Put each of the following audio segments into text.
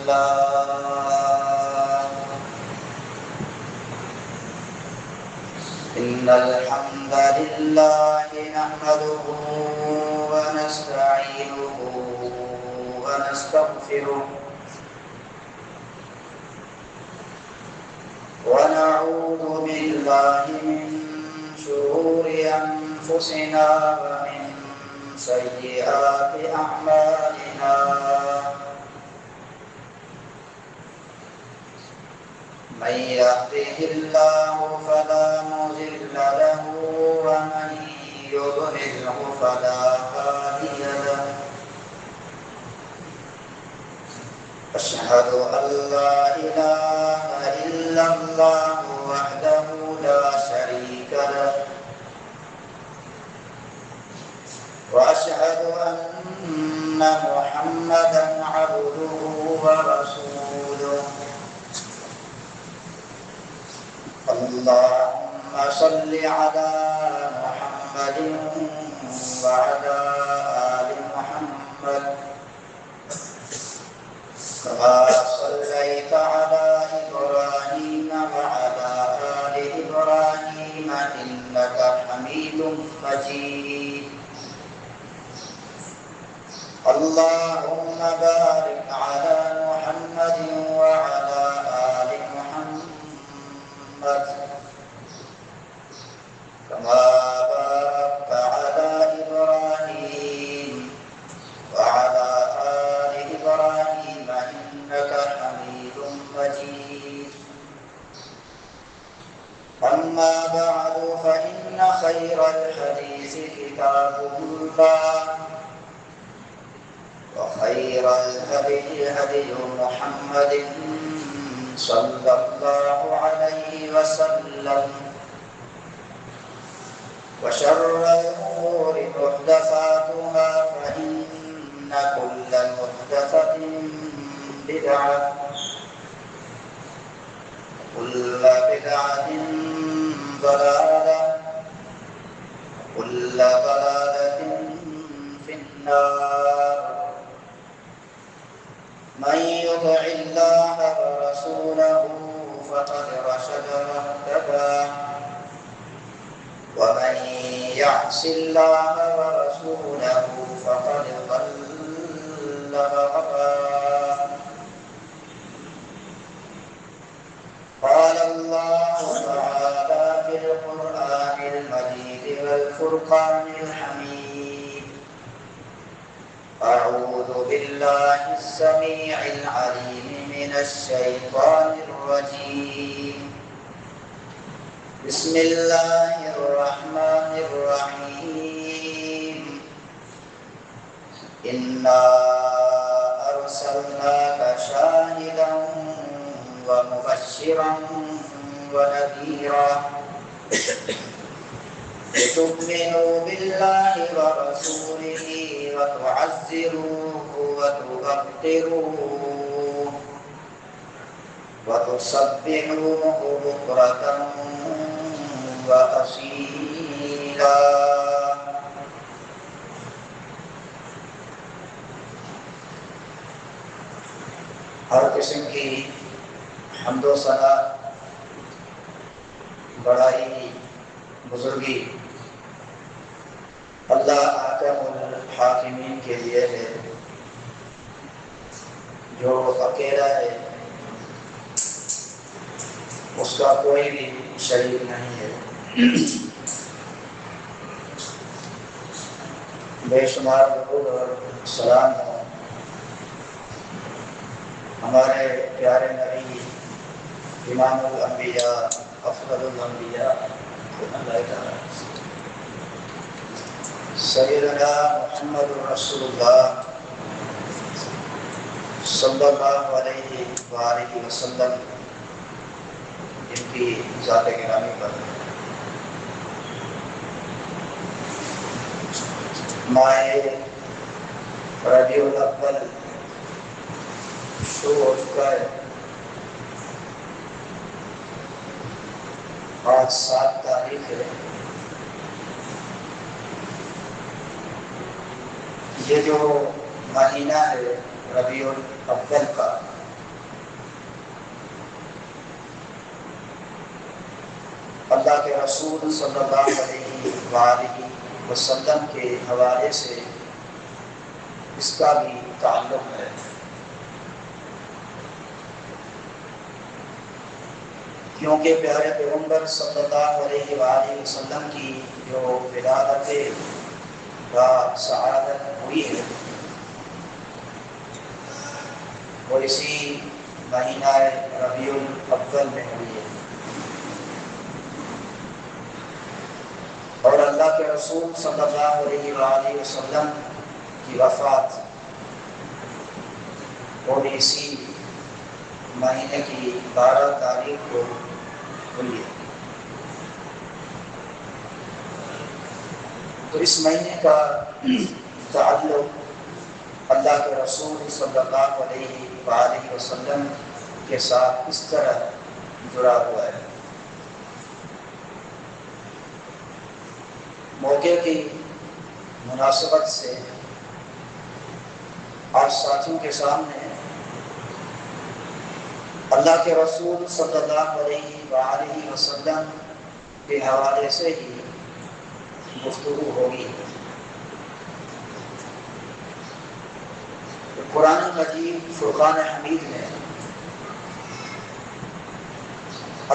لله إن الحمد لله نحمده ونستعينه ونستغفره ونعوذ بالله من شرور أنفسنا ومن سيئات أعمالنا من يهده الله فلا مضل له ومن يضلله فلا هادي له أشهد أن لا إله إلا الله وحده لا شريك له وأشهد أن محمدا عبده ورسوله اللهم صل على محمد وعلى آل محمد كما صليت على إبراهيم وعلى آل إبراهيم إنك حميد مجيد اللهم بارك على محمد وعلى آل محمد كما باركت على إبراهيم وعلى آل إبراهيم إنك حميد مجيد أما بعد فإن خير الحديث كتاب الله وخير الهدي هدي محمد صلى الله عليه وسلم وشر الأمور محدثاتها فإن كل محدثة بدعة وكل بدعة ضلالة وكل ضلالة في النار من يطع الله ورسوله فقد رشد واهتدى ومن يعص الله ورسوله فقد ضل وغوى قال الله تعالى في القرآن المجيد والفرقان الحميد أعوذ بالله السميع العليم من الشيطان الرجيم بسم الله الرحمن الرحيم إنا أرسلناك شاهدا ومبشرا ونذيرا لتؤمنوا بالله ورسوله وتعزروه وتوقروه وتسبحوه بكرة وأصيلا ہر قسم کی حمد و ثنا بڑائی بزرگی اللہ حاکم الحاکمین کے لیے ہے جو اکیلا ہے، اس کا کوئی بھی شریک نہیں ہے۔ بے شمار درود اور سلام ہو ہمارے پیارے نبی امام الانبیاء افضل الانبیاء سیدنا محمد رسول اللہ صلی اللہ علیہ وآلہ وسلم ان کی ذات گرامی پر ماہ ربیع الاول شروع ہو چکا ہے۔ آج 7 تاریخ ہے۔ یہ جو مہینہ ہے ربیع الاول کا، اللہ کے رسول صلی اللہ علیہ وآلہ وسلم کے حوالے سے اس کا بھی تعلق ہے، کیونکہ پیارے پیغمبر صلی اللہ علیہ وآلہ وسلم کی جو ولادت و سعادت ہوئی ہے وہ اسی مہینہ ربیع الاول میں ہوئی ہے، اور اللہ کے رسول صلی اللہ علیہ وآلہ وسلم کی وفات وہ بھی اسی مہینے کی 12 تاریخ کو ہوئی ہے۔ تو اس مہینے کا تعلق اللہ کے رسول صلی اللہ علیہ وآلہ وسلم کے ساتھ اس طرح جڑا ہوا ہے۔ موقع کی مناسبت سے آج ساتھیوں کے سامنے اللہ کے رسول صلی اللہ علیہ وآلہ وسلم کے حوالے سے ہی گفتگو ہوگی۔ قرآن مجید فرقان حمید میں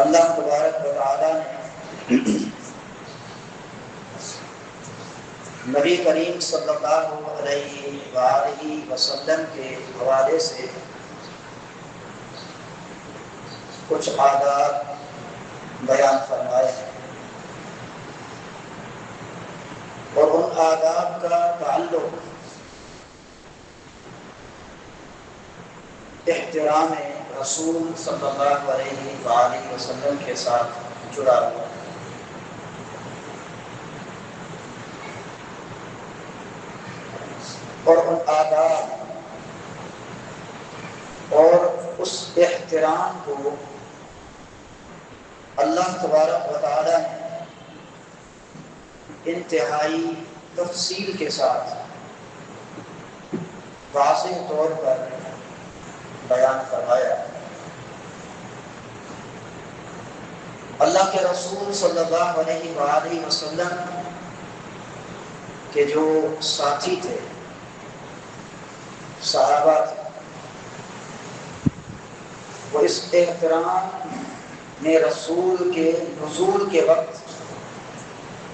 اللہ تبارک و تعالی نے نبی کریم صلی اللہ علیہ وآلہ وسلم کے حوالے سے کچھ آداب بیان فرمائے ہیں، اور ان آداب کا تعلق احترام رسول صلی اللہ علیہ وآلہ وسلم کے ساتھ جڑا ہوا ہے۔ اور ان آداب اور اس احترام کو اللہ تبارک و تعالی نے انتہائی تفصیل کے ساتھ واضح طور پر بیان فرمایا۔ اللہ کے رسول صلی اللہ علیہ وآلہ وسلم کے جو ساتھی تھے، صحابہ تھے، وہ اس احترام میں رسول کے نزول کے وقت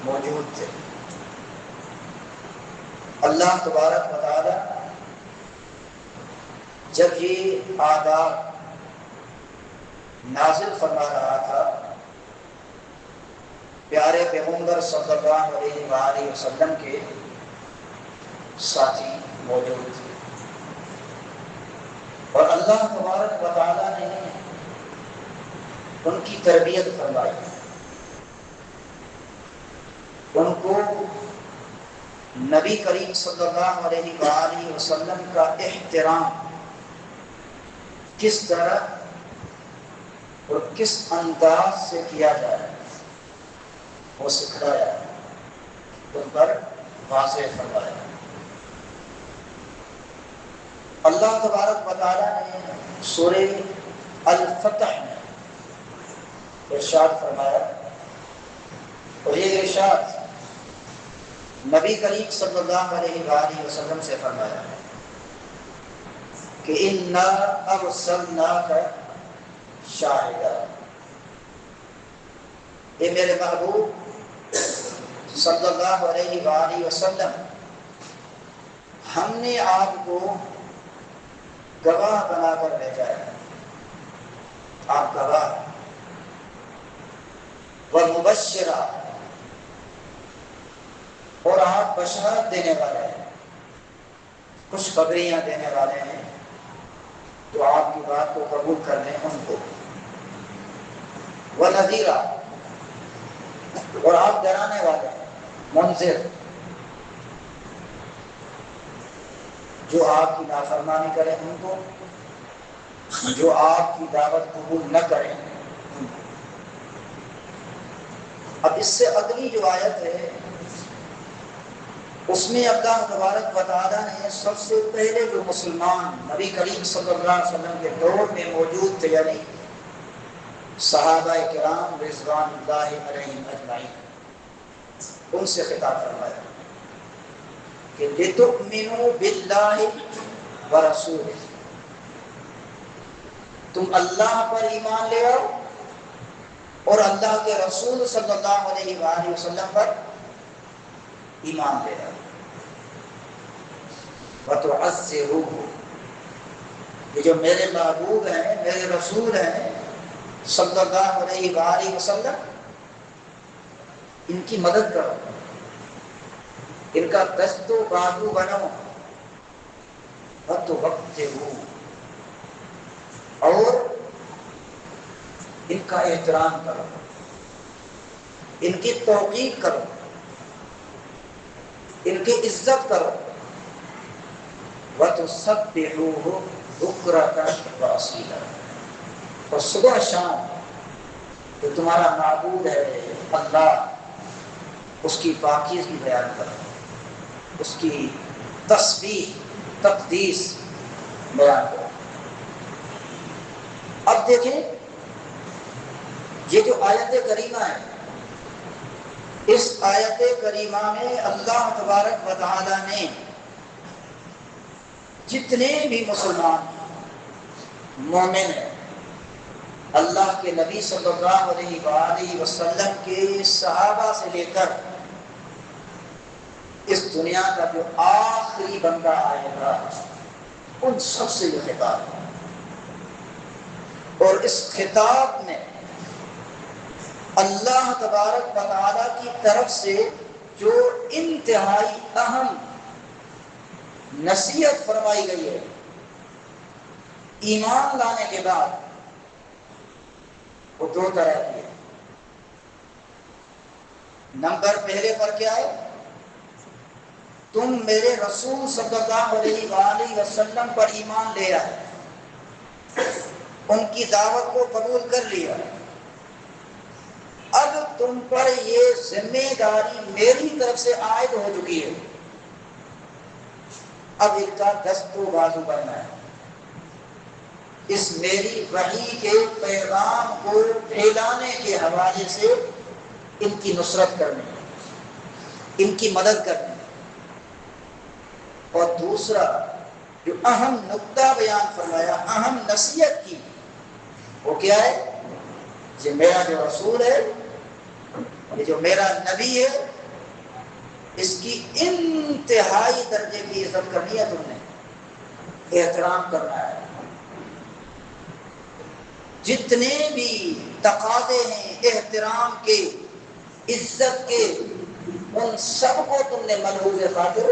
موجود تھے۔ اللہ تبارک و تعالی جب یہ آداب نازل فرما رہا تھا، پیارے پیغمبر صلی اللہ علیہ وآلہ وسلم کے ساتھی موجود تھے، اور اللہ تبارک و تعالی نے ان کی تربیت فرمائی، ان کو نبی کریم صلی اللہ علیہ وآلہ وسلم کا احترام کس طرح اور کس انداز سے کیا جائے وہ سکھلایا، ان پر واضح فرمایا۔ اللہ تبارک و تعالی نے سورہ الفتح میں ارشاد فرمایا، اور یہ ارشاد نبی کریم صلی اللہ علیہ وآلہ وسلم سے فرمایا کہ اِنَّا أَرْسَلْنَاكَ شَاهِدًا، اے میرے محبوب صلی اللہ علیہ وآلہ وسلم، ہم نے آپ کو گواہ بنا کر بھیجا ہے، آپ گواہ ومبشرا، اور آپ بشارت دینے والے ہیں، خوشخبریاں دینے والے ہیں، تو آپ کی بات کو قبول کر لیں ان کو، ونذیرا، اور آپ ڈرانے والے ہیں، منذر، جو آپ کی نافرمانی کریں ان کو، جو آپ کی دعوت قبول نہ کریں۔ اب اس سے اگلی جو آیت ہے اس میں اللہ تبارک و تعالی نے سب سے پہلے جو مسلمان نبی کریم صلی اللہ علیہ وسلم کے دور میں موجود تھے، یعنی صحابہ کرام رضوان اللہ علیہم اجمعین، ان سے خطاب فرمایا کہ لِتُؤْمِنُوا بِاللَّهِ وَرَسُولِهِ، تم اللہ پر ایمان لے آؤ اور اللہ کے رسول صلی اللہ علیہ وآلہ وسلم پر ایمان لے آؤ، وَتُعَزِّرُوهُ، یہ جو میرے محبوب ہیں، میرے رسول ہیں صلی اللہ علیہ وآلہ وسلم، ان کی مدد کرو، ان کا دست و بازو بنو، وَتُوَقِّرُوهُ، اور ان کا احترام کرو، ان کی توقیر کرو، ان کی عزت کرو، وَتُسَبِّحُوهُ بُكْرَةً وَأَصِيلًا، اور صبح شام جو تمہارا معبود ہے اللہ، اس کی پاکیزگی بیان کرو، اس کی تسبیح تقدیس بیان کرو۔ اب دیکھیں یہ جو آیت کریمہ ہے، اس آیت کریمہ میں اللہ تبارک و تعالی نے جتنے بھی مسلمان مومن ہیں، اللہ کے نبی صلی اللہ علیہ وآلہ وسلم کے صحابہ سے لے کر اس دنیا کا جو آخری بندہ آئے گا، ان سب سے یہ خطاب ہے، اور اس خطاب میں اللہ تبارک و تعالی کی طرف سے جو انتہائی اہم نصیحت فرمائی گئی ہے ایمان لانے کے بعد، وہ دو طرح کی ہے۔ نمبر پہلے پر کیا ہے؟ تم میرے رسول صلی اللہ علیہ وآلہ وسلم پر ایمان لے آئے، ان کی دعوت کو قبول کر لیا، اب تم پر یہ ذمہ داری میری طرف سے عائد ہو چکی ہے، اب ان کا دست و بازو بننا ہے، اس میری وحی کے پیغام کو پھیلانے کے حوالے سے ان کی نصرت کرنی ہے، ان کی مدد کرنی ہے۔ اور دوسرا جو اہم نقطہ بیان فرمایا، اہم نصیحت کی، وہ کیا ہے؟ یہ میرا جو رسول ہے، یہ جو میرا نبی ہے، اس کی انتہائی درجے کی عزت کرنی ہے، تم نے احترام کرنا ہے، جتنے بھی تقاضے ہیں احترام کے، عزت کے، ان سب کو تم نے ملحوظ خاطر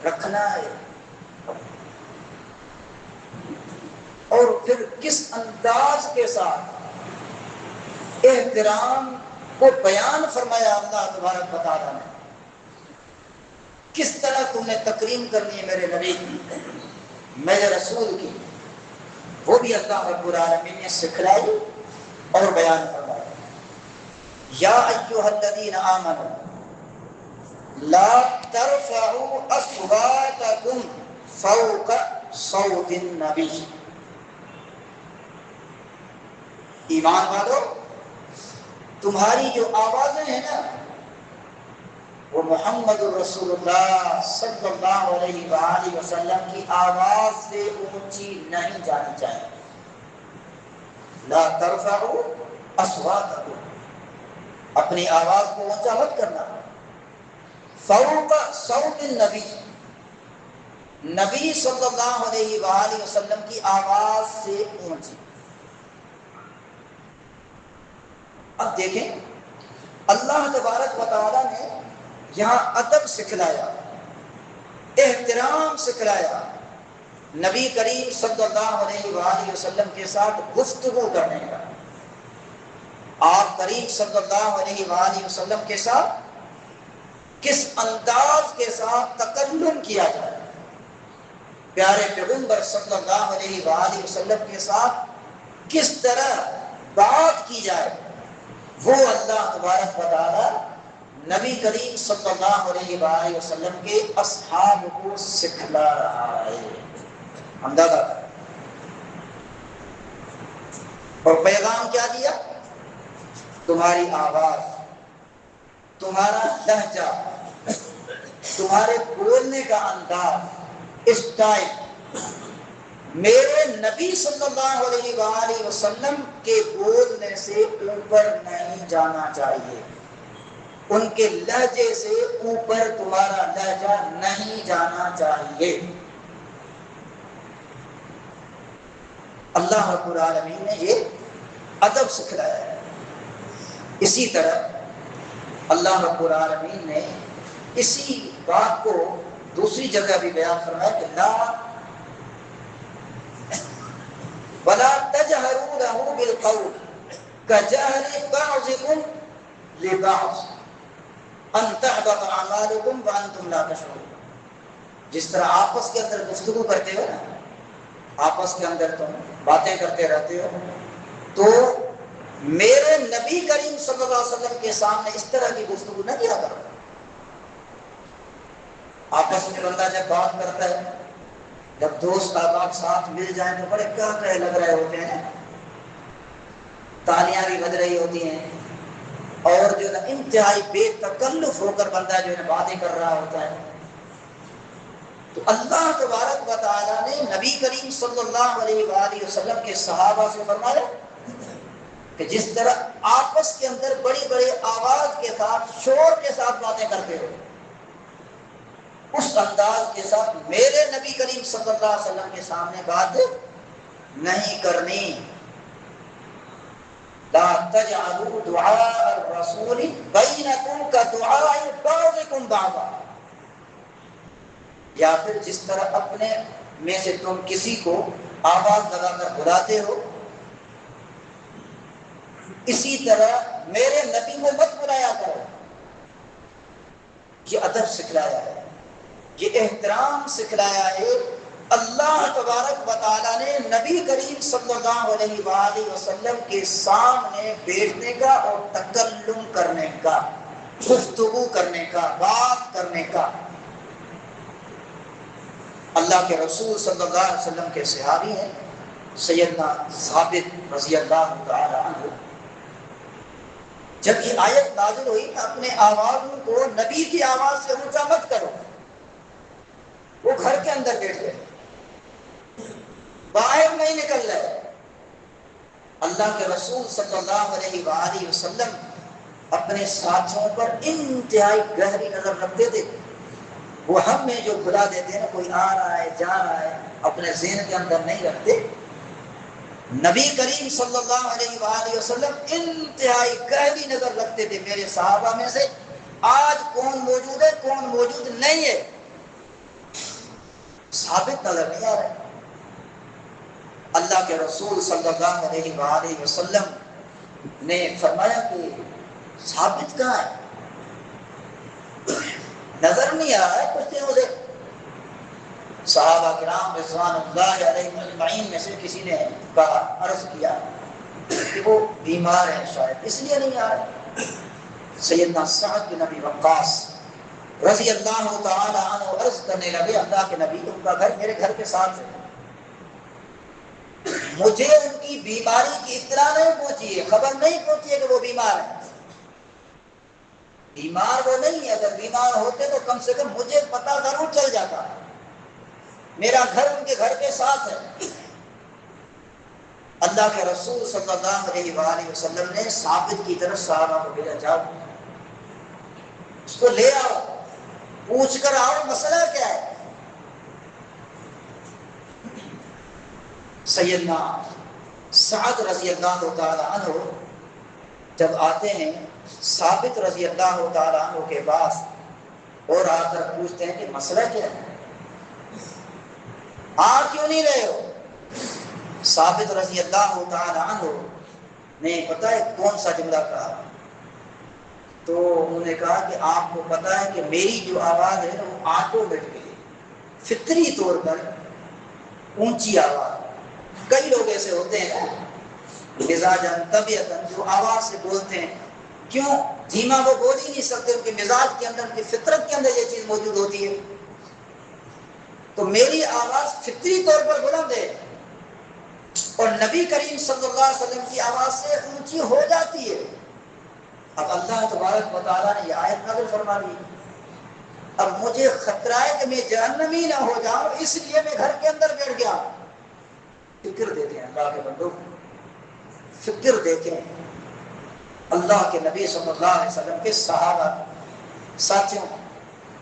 رکھنا ہے۔ اور پھر کس انداز کے ساتھ احترام کو بیان فرمایا اللہ تبارک و تعالیٰ نے، کس طرح تم نے تکریم کرنی ہے میرے نبی کی، میرے رسول کی، وہ بھی اللہ رب العالمین نے سکھلائی اور بیان فرمایا۔ یا ایھا الذین آمنوا لا ترفعوا اصواتکم فوق صوت النبی، ایمان والو، تمہاری جو آوازیں ہیں نا، وہ محمد الرسول اللہ صلی اللہ علیہ وآلہ وسلم کی آواز سے اونچی نہیں جانی چاہیے۔ لا ترفعوا اصواتکم، اپنی آواز کو اونچا مت کرنا، فوق صوت النبی، نبی صلی اللہ علیہ وآلہ وسلم کی آواز سے اونچی۔ اب دیکھیں اللہ تبارک و تعالیٰ نے یہاں ادب سکھلایا، احترام سکھلایا، نبی کریم صلی اللہ علیہ وآلہ وسلم کے ساتھ گفتگو کرنے کا، آپ کریم صلی اللہ علیہ وآلہ وسلم کے ساتھ کس انداز کے ساتھ تکلم کیا جائے، پیارے پیغمبر صلی اللہ علیہ وآلہ وسلم کے ساتھ کس طرح بات کی جائے، وہ اللہ تبارک و تعالی نبی کریم صلی اللہ علیہ وآلہ وسلم کے اصحاب کو سکھلا رہا ہے۔ اندازہ کریں، اور پیغام کیا دیا؟ تمہاری آواز، تمہارا لہجہ، تمہارے بولنے کا انداز، اسٹائل میرے نبی صلی اللہ علیہ وآلہ وسلم کے بولنے سے اوپر نہیں جانا چاہیے، ان کے لہجے سے اوپر تمہارا لہجہ نہیں جانا چاہیے۔ اللہ رب العالمین نے یہ ادب سکھلایا ہے۔ اسی طرح اللہ رب العالمین نے اسی بات کو دوسری جگہ بھی بیان فرمایا کہ لا وَلَا تَجْهَرُوا لَهُ بِالْقَوْلِ كَجَهْرِ بَعْضِكُمْ لِبَعْضٍ أَن تَحْبَطَ أَعْمَالُكُمْ وَأَنْتُمْ لَا تَشْعُرُونَ۔ جس طرح آپس کے اندر گفتگو کرتے ہو نا، آپس کے اندر تم باتیں کرتے رہتے ہو، تو میرے نبی کریم صلی اللہ علیہ وسلم کے سامنے اس طرح کی گفتگو نہ کیا کرو۔ آپس میں بندہ جب بات کرتا ہے، جب دوست احباب ساتھ مل جائیں تو بڑے کیا کہے لگ رہے ہوتے ہیں، تالیاں بھی بج رہی ہوتی ہیں، اور جو ہے انتہائی بے تکلف ہو کر بندہ جو ہے باتیں کر رہا ہوتا ہے۔ تو اللہ تبارک و تعالیٰ نے نبی کریم صلی اللہ علیہ وآلہ وسلم کے صحابہ سے فرمایا کہ جس طرح آپس کے اندر بڑی بڑی آواز کے ساتھ، شور کے ساتھ باتیں کرتے ہو، اس انداز کے ساتھ میرے نبی کریم صلی اللہ علیہ وسلم کے سامنے بات نہیں کرنی۔ لا تجعلوا دعاء الرسول بینکم کدعاء بعضکم بعضا، یا پھر جس طرح اپنے میں سے تم کسی کو آواز لگا کر بلاتے ہو، اسی طرح میرے نبی کو مت بلایا کرو۔ یہ ادب سکھلایا ہے، یہ احترام سکھلایا ہے۔ اللہ تبارک و تعالیٰ نے نبی کریم صلی اللہ علیہ وآلہ وسلم کے سامنے بیٹھنے کا اور تکلم کرنے کا، گفتگو کرنے کا، بات کرنے کا۔ اللہ کے رسول صلی اللہ علیہ وسلم کے صحابی ہیں سیدنا ثابت رضی اللہ تعالی عنہ، جب یہ آیت نازل ہوئی اپنے آوازوں کو نبی کی آواز سے اونچا مت کرو، وہ گھر کے اندر بیٹھ گئے، باہر نہیں نکل رہے۔ اللہ کے رسول صلی اللہ علیہ وآلہ وسلم اپنے ساتھیوں پر انتہائی گہری نظر رکھتے تھے۔ وہ ہم میں جو بھلا دیتے ہیں نا، کوئی آ رہا ہے جا رہا ہے، اپنے ذہن کے اندر نہیں رکھتے۔ نبی کریم صلی اللہ علیہ وآلہ وسلم انتہائی گہری نظر رکھتے تھے میرے صحابہ میں سے آج کون موجود ہے کون موجود نہیں ہے، ثابت نظر نہیں آ رہا ہے۔ اللہ کے رسول صلی اللہ علیہ وآلہ وسلم نے فرمایا کہ ثابت کہاں ہے؟ نظر نہیں آ رہا ہے کچھ دنوں سے۔ صحابہ کرام رضوان اللہ علیہم اجمعین میں سے کسی نے کہا، عرض کیا کہ وہ بیمار ہیں، شاید اس لیے نہیں آ رہے۔ سیدنا سعد بن ابی وقاص رضی اللہ تعالی عنہ عرض کرنے لگے، اللہ کے نبی ان کا گھر میرے گھر کے ساتھ ہے، مجھے ان کی بیماری کی اطلاع نہیں پہنچی ہے، خبر نہیں پہنچی ہے کہ وہ بیمار ہیں۔ بیمار وہ نہیں ہے، اگر بیمار ہوتے تو کم سے کم مجھے پتہ ضرور چل جاتا، میرا گھر ان کے گھر کے ساتھ ہے۔ اللہ کے رسول صلی اللہ علیہ وآلہ وسلم نے ثابت کی طرف صحابہ کو بھیجا، جاؤ اس کو لے آؤ، پوچھ کر آؤ مسئلہ کیا ہے۔ سیدنا سعد رضی اللہ تعالی عنہ جب آتے ہیں ثابت رضی اللہ تعالی عنہ کے پاس اور آ کر پوچھتے ہیں کہ مسئلہ کیا ہے، آ کیوں نہیں رہے ہو؟ ثابت رضی اللہ تعالی عنہ نے پتہ ہے کون سا جملہ کہا؟ تو انہوں نے کہا کہ آپ کو پتہ ہے کہ میری جو آواز ہے وہ آٹومیٹکلی فطری طور پر اونچی آواز، کئی لوگ ایسے ہوتے ہیں مزاجاً طبیعتاً جو آواز سے بولتے ہیں، کیوں دھیما وہ بول ہی نہیں سکتے، ان کے مزاج کے اندر، ان کی فطرت کے اندر یہ چیز موجود ہوتی ہے۔ تو میری آواز فطری طور پر بلند ہے، اور نبی کریم صلی اللہ علیہ وسلم کی آواز سے اونچی ہو جاتی ہے۔ اب اللہ تبارک و تعالیٰ نے یہ آیت نازل فرما دی، اب مجھے خطرہ ہے کہ میں جہنمی نہ ہو جاؤں، اس لیے میں گھر کے اندر بیٹھ گیا۔ فکر دیتے ہیں اللہ کے بندوں، فکر دیتے ہیں اللہ کے نبی صلی اللہ علیہ وسلم کے صحابہ ساتھیوں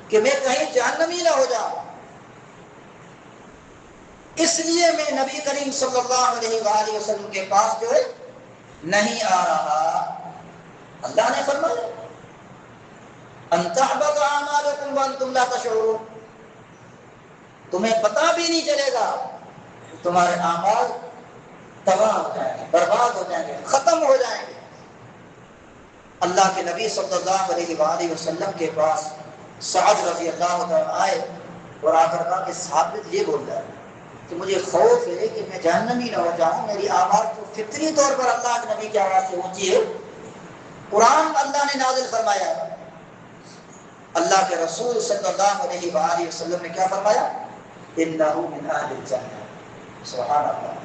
کہ میں کہیں جہنمی نہ ہو جاؤں، اس لیے میں نبی کریم صلی اللہ علیہ وآلہ وسلم کے پاس جو ہے نہیں آ رہا۔ اللہ نے فرمایا ان تحبط اعمالکم وانتم لا تشعرون، تمہیں پتہ بھی نہیں چلے گا، تمہارے اعمال تباہ ہو جائیں گے، برباد ہو جائیں گے، ختم ہو جائیں گے۔ اللہ کے نبی صلی اللہ علیہ وآلہ وسلم کے پاس سعد رضی اللہ عنہ آئے اور آ کر کہا کہ ثابت یہ بول رہا ہے کہ مجھے خوف ہے کہ میں جہنمی نہ ہو جاؤں، میری آواز تو فطری طور پر اللہ کے نبی کی آواز سے اونچی ہے۔ قرآن اللہ نے نازل فرمایا، اللہ کے رسول صلی اللہ علیہ وآلہ وسلم نے کیا فرمایا؟ انہ من اہل الجنہ، سبحان اللہ،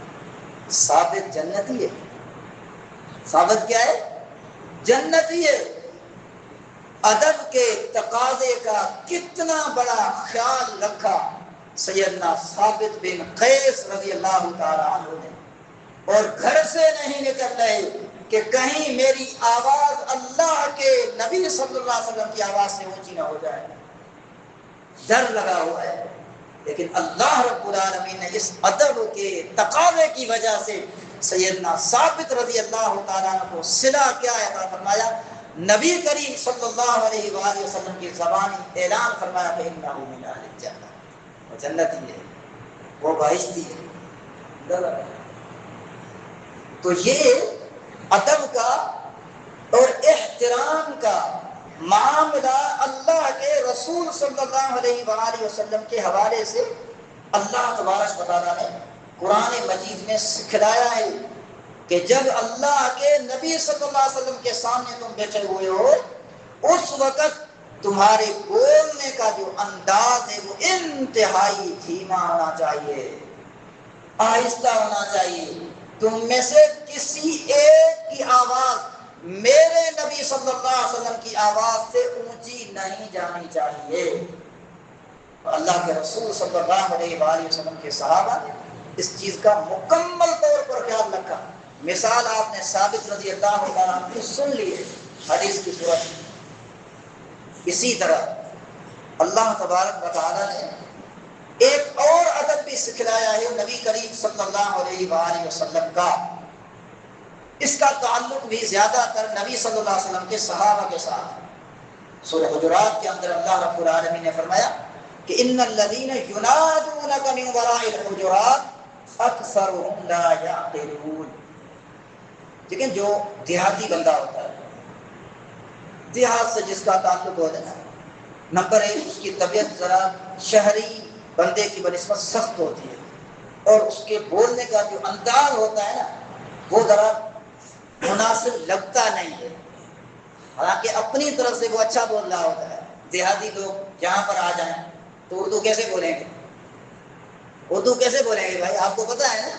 ثابت جنتی ہے۔ ثابت کیا ہے؟ جنتی ہے۔ ادب کے تقاضے کا کتنا بڑا خیال رکھا سیدنا ثابت بن قیس رضی اللہ تعالی عنہ نے، اور گھر سے نہیں نکل رہے کہ کہیں میری آواز اللہ کے نبی صلی اللہ علیہ وسلم کی آواز سے اونچی نہ ہو جائے، ڈر لگا ہوا ہے۔ لیکن اللہ رب العالمین نے اس ادب کے تقاضے کی وجہ سے سیدنا ثابت رضی اللہ تعالیٰ عنہ کو صلہ کیا عطا فرمایا؟ نبی کریم صلی اللہ علیہ وآلہ وسلم کی زبانی اعلان فرمایا کہ انہ من اہل الجنہ، وہ جنتی ہے، وہ بہشتی ہے۔ تو یہ ادب کا اور احترام کا معاملہ اللہ کے رسول صلی اللہ علیہ وآلہ وسلم کے حوالے سے اللہ تبارک و تعالیٰ نے قرآن مجید میں سکھلایا ہے کہ جب اللہ کے نبی صلی اللہ علیہ وسلم کے سامنے تم بیٹھے ہوئے ہو، اس وقت تمہارے بولنے کا جو انداز ہے وہ انتہائی دھیما ہونا چاہیے، آہستہ ہونا چاہیے۔ تم میں سے کسی ایک کی آواز میرے نبی صلی اللہ علیہ وسلم کی آواز سے اونچی نہیں جانی چاہیے۔ اللہ کے رسول صلی اللہ علیہ وآلہ وسلم کے صحابہ نے اس چیز کا مکمل طور پر خیال رکھا۔ مثال آپ نے ثابت رضی اللہ عنہ کی سن لی ہے حدیث کی صورت میں۔ اسی طرح اللہ تبارک و تعالی نے ایک اور ادب بھی سکھلایا ہے نبی کریم صلی اللہ علیہ وآلہ وسلم کا، اس کا تعلق بھی زیادہ تر نبی صلی اللہ علیہ وسلم کے صحابہ کے ساتھ۔ سورہ حجرات کے اندر اللہ رب العالمین نے فرمایا کہ ان الذین ینادونک من وراء الحجرات اکثرهم لا یعقلون۔ لیکن جو دیہاتی بندہ ہوتا ہے، دیہات سے جس کا تعلق ہوتا ہے، نمبر ایک اس کی طبیعت ذرا شہری بندے کی بنسبت سخت ہوتی ہے، اور اس کے بولنے کا جو انداز ہوتا ہے نا وہ ذرا مناسب لگتا نہیں ہے، حالانکہ اپنی طرف سے وہ اچھا بول رہا ہوتا ہے۔ دیہاتی لوگ جہاں پر آ جائیں تو اردو کیسے بولیں گے؟ اردو کیسے بولیں گے بھائی؟ آپ کو پتہ ہے نا؟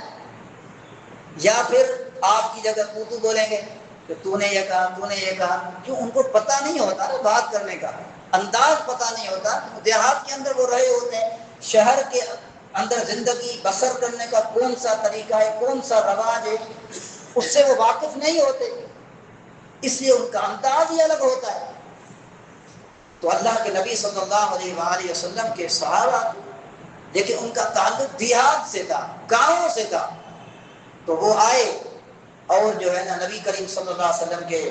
یا پھر آپ کی جگہ تو بولیں گے کہ تو نے یہ کہا، تو نے یہ کہا، کیوں؟ ان کو پتہ نہیں ہوتا نا بات کرنے کا انداز، پتہ نہیں ہوتا۔ دیہات کے اندر وہ رہے ہوتے ہیں، شہر کے اندر زندگی بسر کرنے کا کون سا طریقہ ہے، کون سا رواج ہے، اس سے وہ واقف نہیں ہوتے، اس لیے ان کا انداز ہی الگ ہوتا ہے۔ تو اللہ کے نبی صلی اللہ علیہ وآلہ وسلم کے صحابہ، لیکن ان کا تعلق دیہات سے تھا، گاؤں سے تھا، تو وہ آئے اور جو ہے نا نبی کریم صلی اللہ علیہ وسلم کے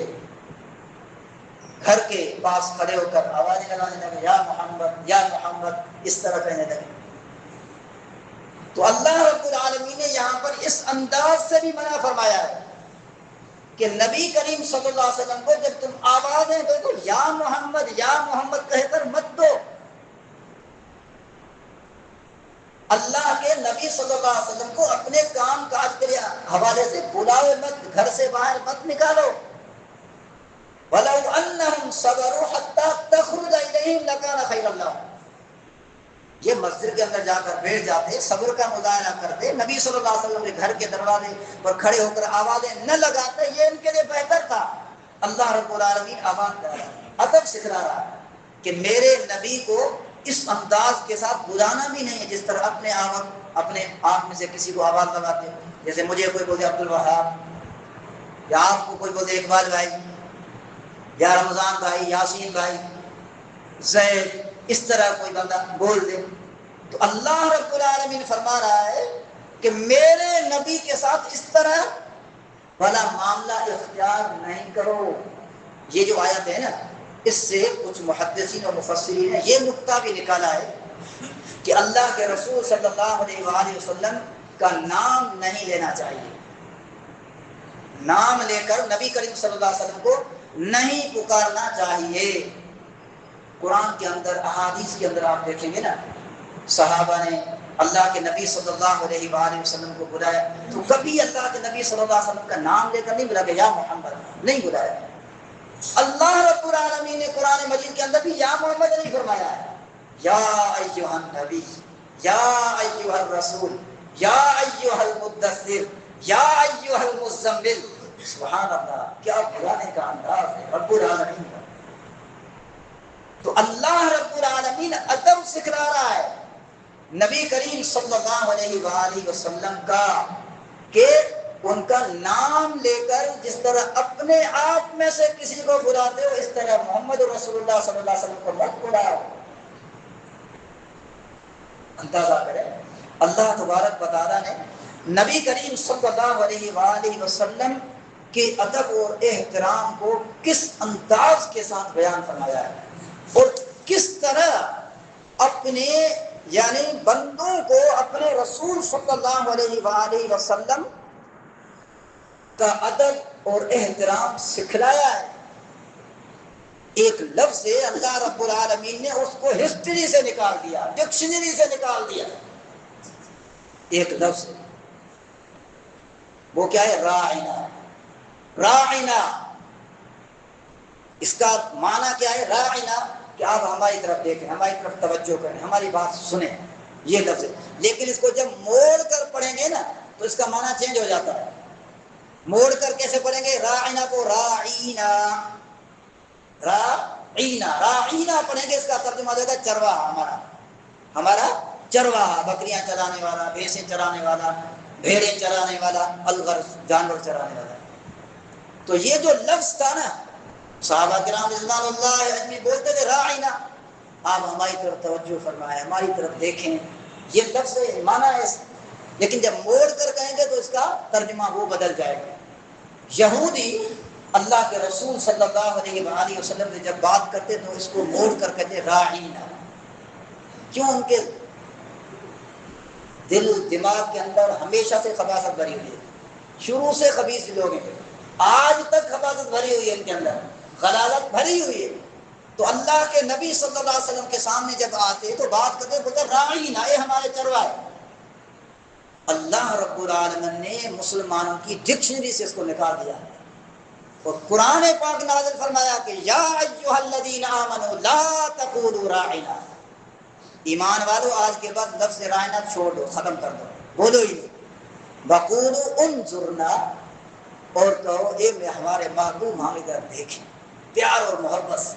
گھر کے پاس کھڑے ہو کر آوازیں لگانے لگے، یا محمد یا محمد، اس طرح کہنے لگے۔ تو اللہ رب العالمین نے یہاں پر اس انداز سے بھی منع فرمایا ہے کہ نبی کریم صلی اللہ علیہ وسلم کو جب تم آوازیں دو تو یا محمد کہہ کر مت دو۔ اللہ کے نبی صلی اللہ علیہ وسلم کو اپنے کام کاج کے حوالے سے بلاؤ مت، گھر سے باہر مت نکالو۔ وَلَوْ أَنَّهُمْ صَبَرُوا حَتَّى تَخْرُجَ إِلَيْهِمْ لَكَانَ خَيْرًا لَهُمْ۔ یہ مسجد کے اندر جا کر بیٹھ جاتے، صبر کا مظاہرہ کرتے، نبی صلی اللہ علیہ وسلم کے گھر کے دروازے پر کھڑے ہو کر آوازیں نہ لگاتے، یہ ان کے لیے بہتر تھا۔ اللہ رب العالمین آواز دے رہا ہے، ادب سکھلا رہا ہے کہ میرے نبی کو اس انداز کے ساتھ بلانا بھی نہیں ہے جس طرح اپنے آپ میں سے کسی کو آواز لگاتے ہو، جیسے مجھے کوئی بولے عبد الوہاب، یا آپ کو کوئی بولے اقبال بھائی، یا رمضان بھائی، یاسین بھائی، زید، اس طرح کوئی بندہ بول دے، تو اللہ رب العالمین فرما رہا ہے کہ میرے نبی کے ساتھ اس طرح بھلا معاملہ اختیار نہیں کرو۔ یہ جو آیت ہے نا، اس سے کچھ محدثین اور مفسرین نے یہ نقطہ بھی نکالا ہے کہ اللہ کے رسول صلی اللہ علیہ وآلہ وسلم کا نام نہیں لینا چاہیے، نام لے کر نبی کریم صلی اللہ علیہ وسلم کو نہیں پکارنا چاہیے۔ قرآن کے اندر، احادیث کے اندر آپ دیکھیں گے نا، صحابہ نے اللہ کے نبی صلی اللہ علیہ وآلہ وسلم کو بلایا تو کبھی اللہ کے نبی صلی اللہ علیہ وسلم کا نام لے کر نہیں بلا کہ یا محمد، نہیں بلایا۔ اللہ رب العالمین نے قرآن مجید کے اندر بھی یا محمد نہیں فرمایا ہے، یا ایھا النبی، یا ایھا الرسول، یا ایھا المدثر، یا ایھا المزمل۔ سبحان اللہ، کیا بلانے کا انداز ہے رب العالمین کا۔ تو اللہ رب العالمین ادب سکھلا رہا ہے نبی کریم صلی اللہ علیہ وآلہ وسلم کا، کہ ان کا نام لے کر جس طرح اپنے آپ میں سے کسی کو بلاتے ہو، اس طرح محمد رسول اللہ صلی اللہ علیہ وسلم کو مت بلاؤ۔ اندازہ کریں، اللہ تبارک و تعالیٰ نے نبی کریم صلی اللہ علیہ وآلہ وسلم کے ادب اور احترام کو کس انداز کے ساتھ بیان فرمایا ہے، اور کس طرح اپنے یعنی بندوں کو اپنے رسول صلی اللہ علیہ وآلہ وسلم کا ادب اور احترام سکھلایا ہے۔ ایک لفظ ہے، اللہ رب العالمین نے اس کو ہسٹری سے نکال دیا، ڈکشنری سے نکال دیا۔ ایک لفظ ہے، وہ کیا ہے؟ راعنا۔ راعنا، اس کا معنی کیا ہے؟ راعنا کہ آپ ہماری طرف دیکھیں، ہماری طرف توجہ کریں، ہماری بات سنیں، یہ لفظ ہے۔ لیکن اس کو جب موڑ کر پڑھیں گے نا تو اس کا معنی چینج ہو جاتا ہے۔ موڑ کر کیسے پڑھیں گے؟ راعنا کو راعینا، راعینا، راعینا پڑھیں گے، اس کا ترجمہ دے گا چرواہا، ہمارا چرواہا، بکریاں چرانے والا، بھینسیں چرانے والا، بھیڑیں چرانے والا، الغرض جانور چرانے والا۔ تو یہ جو لفظ تھا نا، صحابہ کرام رضوان اللہ علیہم بولتے تھے راعینا، آپ ہماری طرف توجہ فرمائیں، ہماری طرف دیکھیں، یہ لفظ مانا ہے۔ لیکن جب موڑ کر کہیں گے تو اس کا ترجمہ وہ بدل جائے گا۔ یہودی اللہ کے رسول صلی اللہ علیہ وآلہ وسلم سے جب بات کرتے تو اس کو موڑ کر کہتے راعینا۔ کیوں؟ ان کے دل دماغ کے اندر ہمیشہ سے خباثت بھری ہوئی ہے، شروع سے خبیث لوگ ہیں، آج تک خباثت بھری ہوئی ہے، ان کے اندر غلالت بھری ہوئی ہے۔ تو اللہ کے نبی صلی اللہ علیہ وسلم کے سامنے جب آتے تو بات کرتے بولتے راعینا، اے ہمارے چروائے۔ اللہ رب العالمین نے مسلمانوں کی ڈکشنری سے اس کو نکال دیا اور قرآن پاک نازل فرمایا کہ یا ایھا الذین آمنوا لا تقولوا راعنا۔ ایمان والو، آج کے بعد لفظ راعنا چھوڑ دو، ختم کر دو، بولو ہی نہیں۔ وقولوا انظرنا، اور کہو اے ہمارے محبوب ہماری طرف دیکھیں، پیار اور محبت سے۔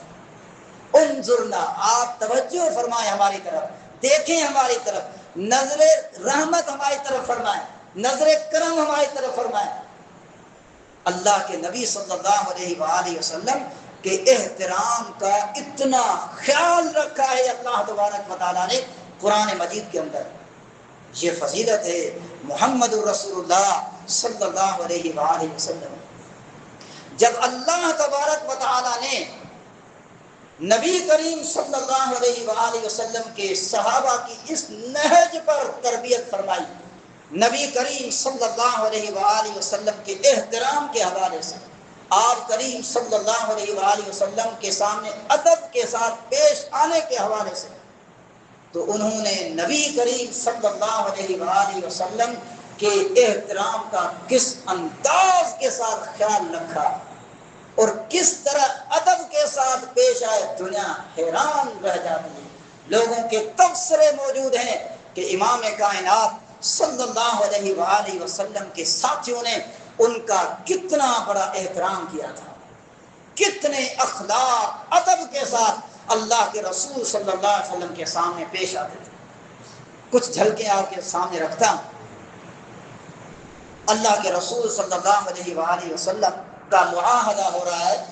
انظرنا، آپ توجہ فرمائیں ہماری طرف، دیکھیں ہماری طرف، نظر رحمت ہماری طرف فرمائیں، نظر کرم ہماری طرف فرمائیں۔ اللہ کے نبی صلی اللہ علیہ وآلہ وسلم کے احترام کا اتنا خیال رکھا ہے اللہ تبارک و تعالیٰ نے قرآن مجید کے اندر۔ یہ فضیلت ہے محمد الرسول اللہ صلی اللہ علیہ وآلہ وسلم۔ جب اللہ تبارک و تعالیٰ نے نبی کریم صلی اللہ علیہ وآلہ وسلم کے صحابہ کی اس نہج پر تربیت فرمائی، نبی کریم صلی اللہ علیہ وآلہ وسلم کے احترام کے حوالے سے، آپ کریم صلی اللہ علیہ وآلہ وسلم کے سامنے ادب کے ساتھ پیش آنے کے حوالے سے، تو انہوں نے نبی کریم صلی اللہ علیہ وآلہ وسلم کے احترام کا کس انداز کے ساتھ خیال رکھا اور کس طرح ادب کے ساتھ پیش آئے، دنیا حیران رہ جاتی ہے۔ لوگوں کے تبصرے موجود ہیں کہ امام کائنات صلی اللہ علیہ وآلہ وسلم کے ساتھیوں نے ان کا کتنا بڑا احترام کیا تھا، کتنے اخلاق ادب کے ساتھ اللہ کے رسول صلی اللہ علیہ وسلم کے سامنے پیش آتے تھے۔ کچھ جھلکیں آپ کے سامنے رکھتا ہوں۔ اللہ کے رسول صلی اللہ علیہ وآلہ وسلم کا معاہدہ ہو رہا ہے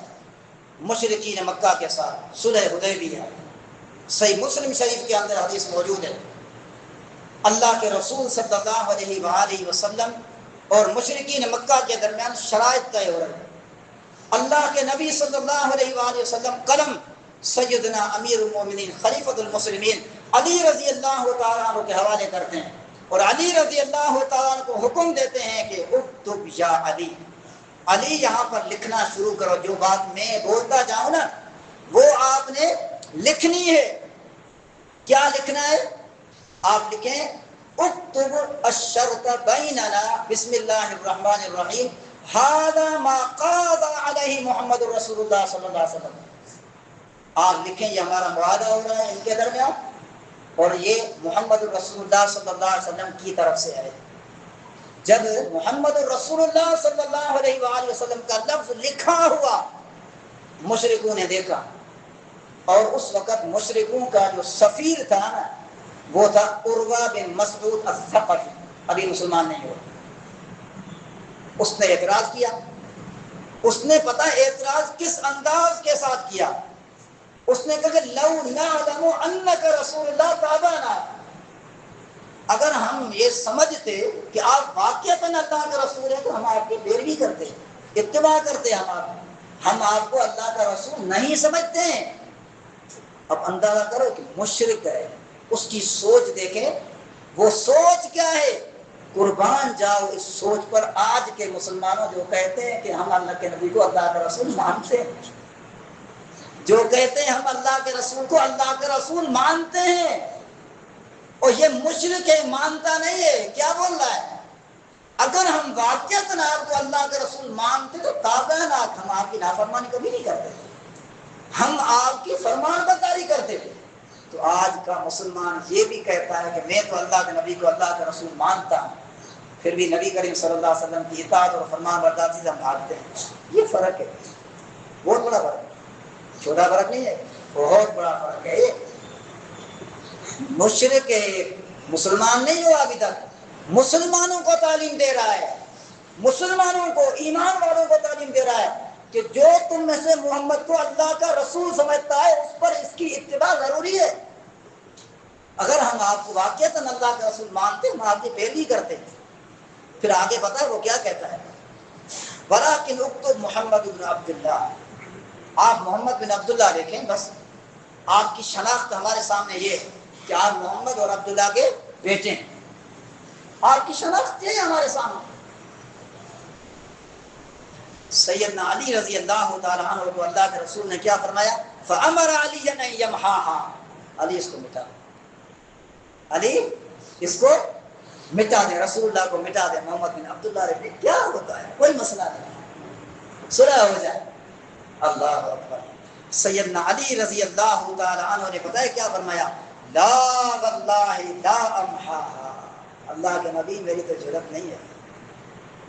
مشرکین مکہ کے ساتھ، صلح حدیبیہ۔ صحیح مسلم شریف کے اندر حدیث موجود ہے، اللہ کے رسول صلی اللہ علیہ وآلہ وسلم اور مشرکین مکہ کے درمیان شرائط طے ہو رہے ہیں۔ اللہ کے نبی صلی اللہ علیہ وآلہ وسلم قلم سیدنا امیر المومنین خلیفۃ المسلمین علی رضی اللہ تعالیٰ عنہ کے حوالے کرتے ہیں، اور علی رضی اللہ تعالیٰ عنہ کو حکم دیتے ہیں کہ اکتب یا علی، علی یہاں پر لکھنا شروع کرو، جو بات میں بولتا جاؤں نا وہ آپ نے لکھنی ہے۔ کیا لکھنا ہے؟ آپ لکھیں اکتب الشرط بیننا بسم اللہ الرحمن الرحیم ھذا ما قاض علیہ محمد رسول اللہ صلی اللہ علیہ وسلم۔ آپ لکھیں یہ ہمارا معاہدہ ہو رہا ہے ان کے درمیان، اور یہ محمد رسول اللہ صلی اللہ علیہ وسلم کی طرف سے ہے۔ جب محمد رسول اللہ صلی اللہ علیہ وآلہ وسلم کا لفظ لکھا ہوا مشرکوں نے دیکھا، اور اس وقت مشرکوں کا جو سفیر تھا نا وہ تھا عروہ بن مسعود الثقفی، ابھی مسلمان نہیں ہوا۔ اس نے اعتراض کیا، اس نے پتہ اعتراض کس انداز کے ساتھ کیا، اس نے کہا کہ لو نعلم انک رسول اللہ تابعنا، اگر ہم یہ سمجھتے کہ آپ واقعتاً اللہ کے رسول ہیں تو ہم آپ کی پیروی کرتے، اتباع کرتے، ہم آپ کو اللہ کا رسول نہیں سمجھتے ہیں۔ اب اندازہ کرو کہ مشرک ہے، اس کی سوچ دیکھیں، وہ سوچ کیا ہے؟ قربان جاؤ اس سوچ پر آج کے مسلمانوں جو کہتے ہیں کہ ہم اللہ کے نبی کو اللہ کا رسول مانتے ہیں، جو کہتے ہیں ہم اللہ کے رسول کو اللہ کے رسول مانتے ہیں، اور یہ مشرک ہے، مانتا نہیں ہے۔ کیا بول رہا ہے؟ اگر ہم واقعتاً آپ کو اللہ کے رسول مانتے تو تابعنا، ہم آپ کی نافرمانی کبھی نہیں کرتے، ہم آپ کی فرمان برداری کرتے تھے۔ تو آج کا مسلمان یہ بھی کہتا ہے کہ میں تو اللہ کے نبی کو اللہ کے رسول مانتا ہوں، پھر بھی نبی کریم صلی اللہ علیہ وسلم کی اطاعت اور فرمان برداری سے ہم بھاگتے ہیں۔ یہ فرق ہے، بہت بڑا فرق ہے، چھوٹا فرق نہیں ہے، بہت بڑا فرق ہے۔ مشرک مسلمان نہیں ہوا ابھی تک، مسلمانوں کو تعلیم دے رہا ہے، مسلمانوں کو، ایمان والوں کو تعلیم دے رہا ہے کہ جو تم میں سے محمد کو اللہ کا رسول سمجھتا ہے اس پر اس کی اتباع ضروری ہے۔ اگر ہم آپ کو واقعتاً اللہ کا رسول مانتے ہم آپ کی پیروی کرتے۔ پھر آگے پتہ ہے وہ کیا کہتا ہے؟ وَلَٰكِنْ اُكْتُبْ محمد بن عبداللہ، آپ محمد بن عبداللہ دیکھیں، بس آپ کی شناخت ہمارے سامنے یہ ہے کہ آپ محمد اور عبداللہ کے بیٹے ہیں، آپ کی شناخت یہ ہے ہمارے سامنے۔ سیدنا علی رضی اللہ تعالیٰ عنہ کو اللہ کے رسول نے کیا فرمایا؟ فَأَمَرَ عَلِيًّا أَن يَمْحَاهَا، علی اس کو مٹا دے، علی اس کو مٹا دے، رسول اللہ کو مٹا دے۔ محمد بن عبداللہ رہے، کیا ہوتا ہے، کوئی مسئلہ نہیں، صلح ہو جائے۔ اللہ اکبر۔ سیدنا علی رضی اللہ تعالیٰ عنہ نے پتہ ہے کیا فرمایا؟ لا واللہ لا امحاها، اللہ کے نبی میری تو جرأت نہیں ہے،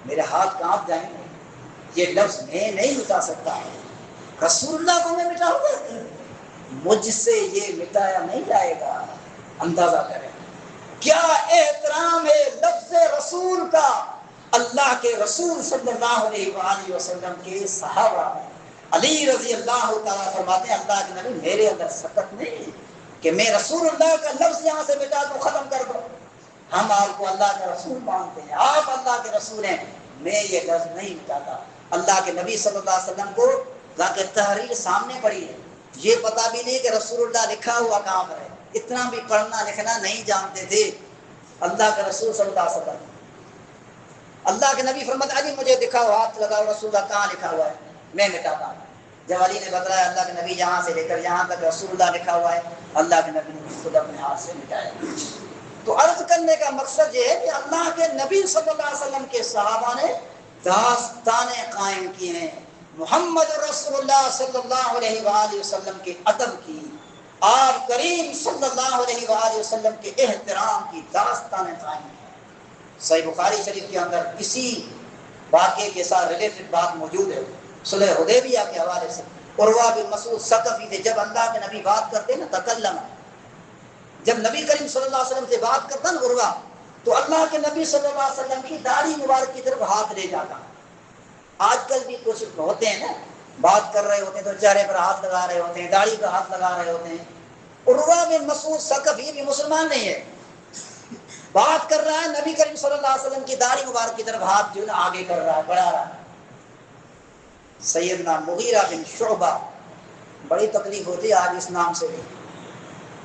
میرے ہاتھ کانپ جائیں گے، یہ لفظ میں نہیں مٹا سکتا، رسول اللہ کو میں مٹاؤں گا، مجھ سے یہ مٹایا نہیں جائے گا۔ اندازہ کریں کیا احترام ہے لفظ رسول کا اللہ کے رسول صلی اللہ علیہ وآلہ وسلم کے صحابہ۔ علی رضی اللہ تعالیٰ فرماتے ہیں اللہ کے نبی میرے اندر سکت نہیں کہ میں رسول اللہ کا لفظ یہاں سے مٹا دوں، ختم کر دوں۔ ہم آپ کو اللہ کا رسول مانتے ہیں، آپ اللہ کے رسول ہیں، میں یہ لفظ نہیں مٹاتا۔ اللہ کے نبی صلی اللہ علیہ وسلم کو ذاکر تحریر سامنے پڑی ہے، یہ پتا بھی نہیں کہ رسول اللہ لکھا ہوا کہاں پر ہے، اتنا بھی پڑھنا لکھنا نہیں جانتے تھے اللہ کے رسول صلی اللہ علیہ وسلم۔ اللہ کے نبی فرماتے علی مجھے دکھاؤ، ہاتھ لگاؤ، رسول اللہ کہاں لکھا ہوا ہے، میں مٹاتا ہوں۔ جب علی نے بتایا اللہ کے نبی یہاں سے لے کر یہاں تک رسول اللہ لکھا ہوا ہے، اللہ کے نبی نے خود اپنے ہاتھ سے مٹایا۔ تو عرض کرنے کا مقصد یہ ہے کہ اللہ کے نبی صلی اللہ علیہ وسلم کے صحابہ نے داستانیں قائم کی ہیں، محمد رسول اللہ صلی اللہ علیہ وآلہ وسلم کے ادب کی، آپ کریم صلی اللہ علیہ وآلہ وسلم کے احترام کی داستانیں قائم ہیں۔ صحیح بخاری شریف کے اندر اسی واقعے کے ساتھ ریلیٹڈ بات موجود ہے، صلح حدیبیہ کے حوالے سے۔ عروہ بن مسعود ثقفی تھے، جب اللہ کے نبی بات کرتے نا تکلم، جب نبی کریم صلی اللہ علیہ وسلم سے بات کرتا نا عروہ، تو اللہ کے نبی صلی اللہ علیہ وسلم کی داڑھی مبارک کی طرف ہاتھ لے جاتا۔ آج کل بھی کچھ ہوتے ہیں نا، بات کر رہے ہوتے ہیں تو چہرے پر ہاتھ لگا رہے ہوتے ہیں، داڑھی پر ہاتھ لگا رہے ہوتے ہیں۔ عروہ بن مسعود ثقفی بھی مسلمان نہیں ہے، بات کر رہا ہے نبی کریم صلی اللہ علیہ وسلم کی داڑھی مبارک کی طرف ہاتھ جو ہے آگے کر رہا ہے، بڑھا رہا ہے۔ سیدنا مغیرہ بن شعبہ، بڑی تکلیف ہوتی ہے آج اس نام سے بھی،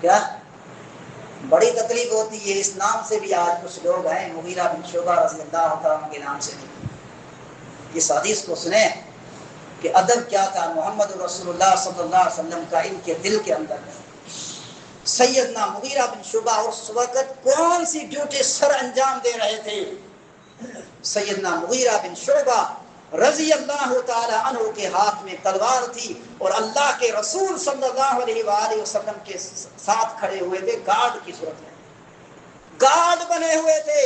کیا بڑی تکلیف ہوتی ہے اس نام سے بھی، آج کچھ لوگ ہیں مغیرہ بن شعبہ رضی اللہ عنہ کے نام سے بھی۔ اس حدیث کو سنیں کہ ادب کیا تھا محمد رسول اللہ صلی اللہ علیہ وسلم کا ان کے دل کے اندر۔ سیدنا مغیرہ بن شعبہ اس وقت کون سی ڈیوٹی سر انجام دے رہے تھے؟ سیدنا مغیرہ بن شعبہ رضی اللہ تعالی عنہ کے ہاتھ میں تلوار تھی، اور اللہ کے رسول صلی اللہ علیہ وآلہ وسلم کے ساتھ کھڑے ہوئے تھے گارڈ کی صورت میں، گارڈ بنے ہوئے تھے،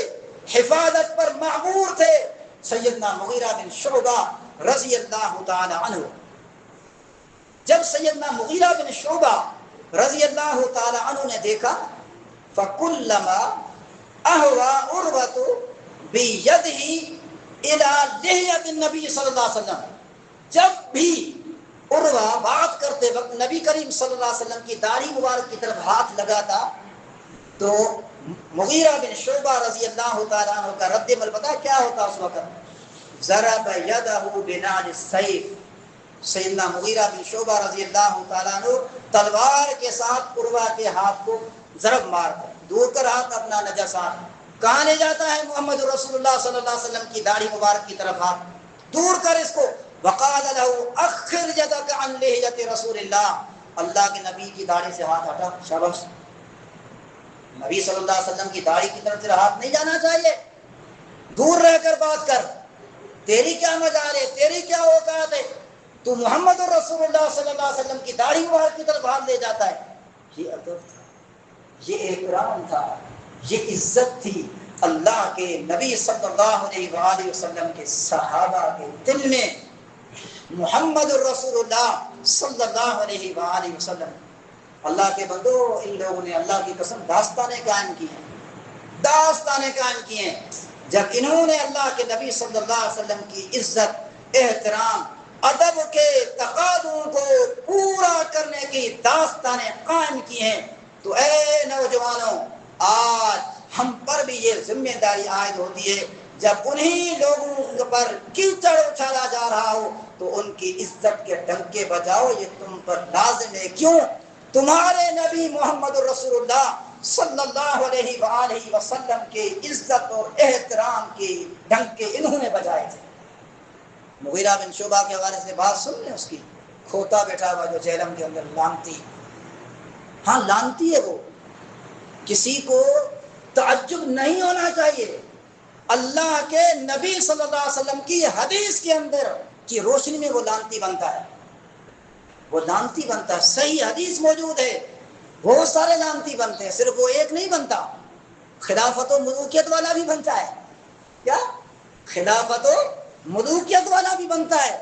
حفاظت پر مأمور تھے سیدنا مغیرہ بن شعبہ رضی اللہ تعالی عنہ۔ جب سیدنا مغیرہ بن شعبہ رضی اللہ تعالی عنہ نے دیکھا، فَكُلَّمَا أَهْوَى عُرْوَةُ بِيَدِهِ إِلَى لِحْيَةِ النَّبِيِّ صلی اللہ علیہ وسلم، جب بھی عروہ بات کرتے وقت نبی کریم صلی اللہ علیہ وسلم کی داڑھی مبارک کی طرف ہاتھ لگاتا، تو مغیرہ بن شعبہ رضی اللہ تعالیٰ عنہ کا رد عمل پتہ کیا ہوتا اس وقت؟ ضرب یدہ بنعل السیف، سیدنا مغیرہ بن شعبہ رضی اللہ تعالیٰ عنہ تلوار کے ساتھ عروہ کے ہاتھ کو ضرب مار کر دور کر ہاتھ اپنا نجاسات کہاں لے جاتا ہے؟ محمد رسول اللہ صلی اللہ علیہ وسلم کی داڑھی مبارک کی طرف ہاتھ دور کر اس کو۔ وقال له اخر يدك عن لحية رسول اللہ، اللہ کے نبی کی داڑھی سے ہاتھ ہٹا، شاباش، نبی صلی اللہ علیہ وسلم کی داڑھی کی طرف سے ہاتھ نہیں جانا چاہیے، دور رہ کر بات کر، تیری کیا مجال ہے، تیری کیا اوقات ہے، تو محمد رسول اللہ صلی اللہ علیہ وسلم کی داڑھی مبارک کی طرف ہاتھ لے جاتا ہے۔ یہ ادب تھا، یہ احترام تھا، یہ عزت تھی اللہ کے نبی صلی اللہ علیہ وآلہ وسلم کے صحابہ کے دل میں۔ محمد رسول اللہ صلی اللہ علیہ وآلہ وسلم، اللہ کے بندو، ان لوگوں نے اللہ کی قسم داستانیں قائم کی ہیں، داستانیں قائم کی ہیں۔ جب انہوں نے اللہ کے نبی صلی اللہ علیہ وسلم کی عزت، احترام، ادب کے تقاضوں کو پورا کرنے کی داستانیں قائم کی ہیں، تو اے نوجوانوں، آج ہم پر بھی یہ ذمہ داری عائد ہوتی ہے، جب انہی لوگوں پر کیچڑ اچھالا جا رہا ہو تو ان کی عزت کے ڈنکے بجاؤ، یہ تم پر لازم ہے۔ کیوں؟ تمہارے نبی محمد رسول اللہ صلی اللہ علیہ وآلہ وسلم کے عزت اور احترام کے ڈنکے انہوں نے بجائے تھے۔ مغیرہ بن شعبہ کے حوالے سے بات سن لیں، اس کی کھوتا بیٹھا ہوا جو جہلم کے اندر، لانتی، ہاں لانتی ہے وہ، کسی کو تعجب نہیں ہونا چاہیے، اللہ کے نبی صلی اللہ علیہ وسلم کی حدیث کے اندر کی روشنی میں وہ لانتی بنتا ہے، وہ لانتی بنتا ہے۔ صحیح حدیث موجود ہے، بہت سارے لانتی بنتے ہیں، صرف وہ ایک نہیں بنتا، خلافت و ملوکیت والا بھی بنتا ہے۔ کیا؟ خلافت و ملوکیت والا بھی بنتا ہے۔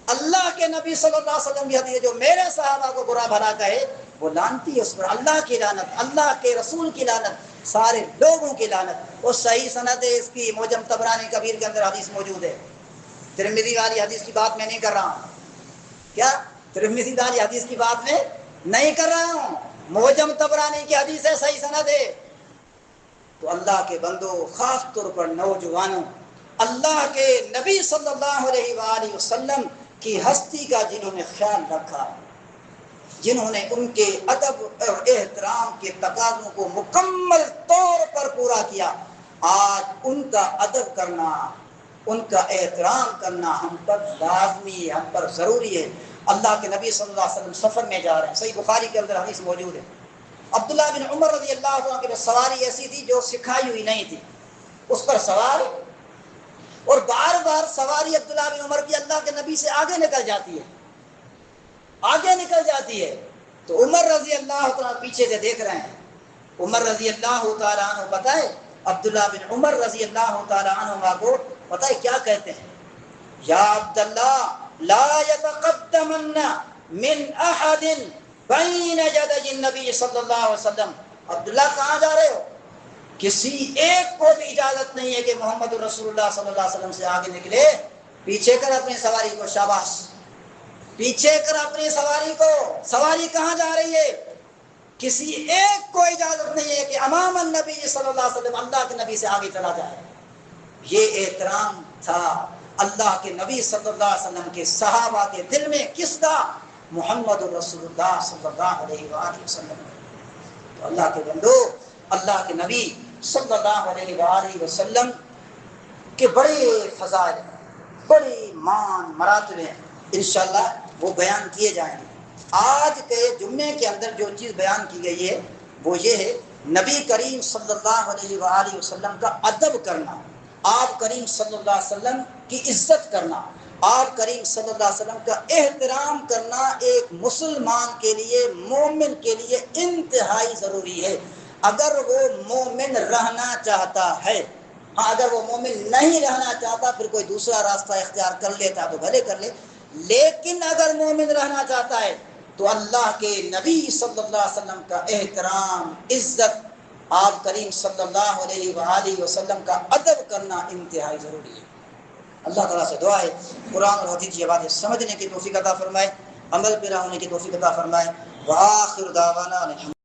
اللہ کے نبی صلی اللہ علیہ وسلم کی حدیث جو میرے صحابہ کو برا بھلا کہے وہ لانتی ہے، اس پر اللہ کی لعنت، اللہ کے رسول کی لعنت، سارے لوگوں کی لعنت۔ اور صحیح سند ہے اس کی، معجم طبرانی کبیر کے اندر حدیث موجود ہے۔ ترمذی والی حدیث کی بات میں نہیں کر رہا ہوں، کیا ترمذی والی حدیث کی بات میں نہیں کر رہا ہوں، معجم طبرانی کی حدیث ہے، صحیح سند ہے۔ تو اللہ کے بندو، خاص طور پر نوجوانوں، اللہ کے نبی صلی اللہ علیہ وآلہ وسلم کی ہستی کا جنہوں نے خیال رکھا، جنہوں نے ان کے ادب اور احترام کے تقاضوں کو مکمل طور پر پورا کیا، آج ان کا ادب کرنا، ان کا احترام کرنا ہم پر لازمی ہے، ہم پر ضروری ہے۔ اللہ کے نبی صلی اللہ علیہ وسلم سفر میں جا رہے ہیں، صحیح بخاری کے اندر حدیث موجود ہے، عبداللہ بن عمر رضی اللہ عنہ کی سواری ایسی تھی جو سکھائی ہوئی نہیں تھی، اس پر سوار، اور بار بار سواری عبداللہ بن عمر کی اللہ کے نبی سے آگے نکل جاتی ہے، آگے نکل جاتی ہے۔ تو عمر رضی اللہ تعالیٰ پیچھے سے دیکھ رہے ہیں. عمر رضی اللہ تعالیٰ عنہ پتہ ہے عبداللہ بن عمر رضی اللہ تعالیٰ عنہ کو پتہ ہے کیا کہتے ہیں؟ یا عبداللہ لا يتقدمن من احد بین یدی النبی صلی اللہ علیہ وسلم. عبداللہ کہاں جا رہے ہو؟ کسی ایک کو بھی اجازت نہیں ہے کہ محمد رسول اللہ صلی اللہ علیہ وسلم سے آگے نکلے. پیچھے کر اپنی سواری کو. شاباش. پیچھے کر اپنی سواری کو. سواری کہاں جا رہی ہے؟ کسی ایک کو اجازت نہیں ہے کہ امام النبی صلی اللہ علیہ وسلم اللہ کے نبی سے آگے چلا جائے. یہ احترام تھا اللہ کے نبی صلی اللہ علیہ وسلم کے صحابہ کے دل میں. کس کا؟ محمد رسول اللہ صلی اللہ علیہ وآلہ وسلم. تو اللہ کے بندو اللہ کے نبی صلی اللہ علیہ وآلہ وسلم کے بڑے فضائل بڑی مان مراتب ہیں. انشاءاللہ وہ بیان کیے جائیں گے. آج کے جمعے کے اندر جو چیز بیان کی گئی ہے وہ یہ ہے نبی کریم صلی اللہ علیہ وآلہ وسلم کا ادب کرنا, آپ کریم صلی اللہ علیہ وسلم کی عزت کرنا, آپ کریم صلی اللہ علیہ وسلم کا احترام کرنا ایک مسلمان کے لیے, مومن کے لیے انتہائی ضروری ہے. اگر وہ مومن رہنا چاہتا ہے, ہاں اگر وہ مومن نہیں رہنا چاہتا پھر کوئی دوسرا راستہ اختیار کر لیتا تو بھلے کر لے, لیکن اگر مومن رہنا چاہتا ہے تو اللہ کے نبی صلی اللہ علیہ وسلم کا احترام, عزت, آپ کریم صلی اللہ علیہ وآلہ وسلم کا ادب کرنا انتہائی ضروری ہے. اللہ تعالیٰ سے دعا ہے قرآن اور حدیث کی باتیں سمجھنے کی توفیق عطا فرمائے, عمل پیرا ہونے کی توفیق عطا فرمائے. وآخر دعوانا